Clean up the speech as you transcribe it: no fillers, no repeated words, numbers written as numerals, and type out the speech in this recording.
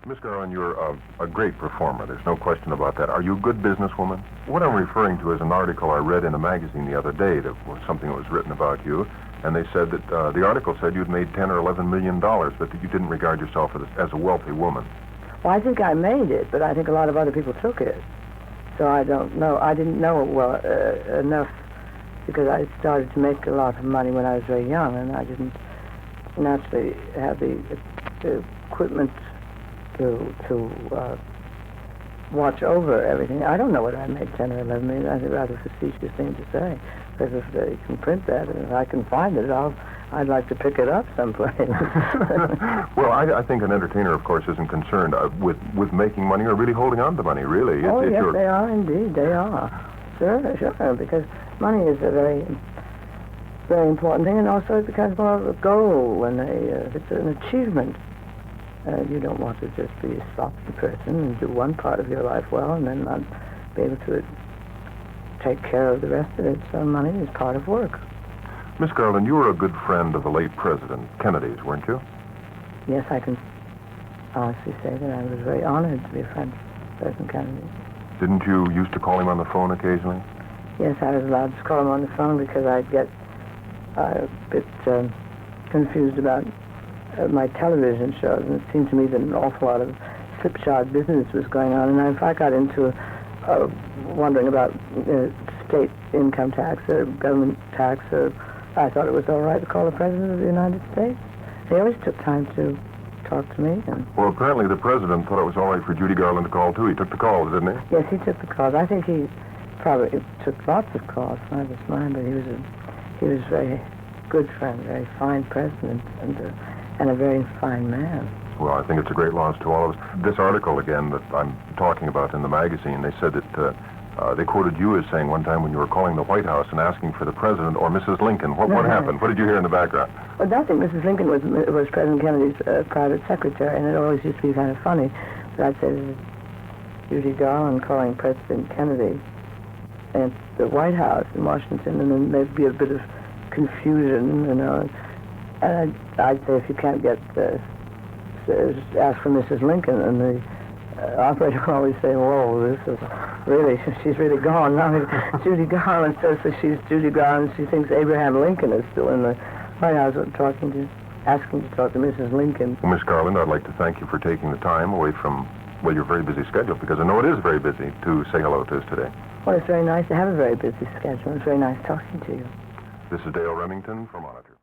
Miss Garland, you're a great performer. There's no question about that. Are you a good businesswoman? What I'm referring to is an article I read in a magazine the other day that was something that was written about you, and they said that the article said you'd made $10 or $11 million, but that you didn't regard yourself as a wealthy woman. Well, I think I made it, but I think a lot of other people took it. So I don't know. I didn't know it well enough because I started to make a lot of money when I was very young, and I didn't naturally have the equipment to watch over everything. I don't know whether I made 10 or 11 million. That's a rather facetious thing to say. Because if they can print that, and if I can find it, I'd like to pick it up someplace. Well, I think an entertainer, of course, isn't concerned with making money or really holding on to money, really. Yes, they are, indeed. They are. Sure, because money is a very, very important thing, and also it becomes more of a goal when it's an achievement. You don't want to just be a sloppy person and do one part of your life well and then not be able to take care of the rest of it. So money is part of work. Miss Garland, you were a good friend of the late President Kennedy's, weren't you? Yes, I can honestly say that I was very honored to be a friend of President Kennedy. Didn't you used to call him on the phone occasionally? Yes, I was allowed to call him on the phone because I'd get a bit confused about my television shows, and it seemed to me that an awful lot of slipshod business was going on, and if I got into wondering about state income tax or government tax, I thought it was all right to call the President of the United States. He always took time to talk to me. Well, apparently the President thought it was all right for Judy Garland to call, too. He took the calls, didn't he? Yes, he took the calls. I think he probably took lots of calls, not just mine, but he was a very good friend, very fine president, and a very fine man. Well, I think it's a great loss to all of us. This article, again, that I'm talking about in the magazine, they said that they quoted you as saying one time when you were calling the White House and asking for the President or Mrs. Lincoln. What happened? What did you hear in the background? Well, nothing. Mrs. Lincoln was President Kennedy's private secretary, and it always used to be kind of funny. But I'd say this is Judy Garland calling President Kennedy at the White House in Washington, and then there'd be a bit of confusion, you know. And I'd say if you can't get ask for Mrs. Lincoln, and the operator would always say, "Whoa, this is really, she's really gone." Now, Judy Garland says that she's Judy Garland. She thinks Abraham Lincoln is still in the White House asking to talk to Mrs. Lincoln. Well, Miss Garland, I'd like to thank you for taking the time away from, well, your very busy schedule, because I know it is very busy, to say hello to us today. Well, it's very nice to have a very busy schedule. It's very nice talking to you. This is Dale Remington for Monitor.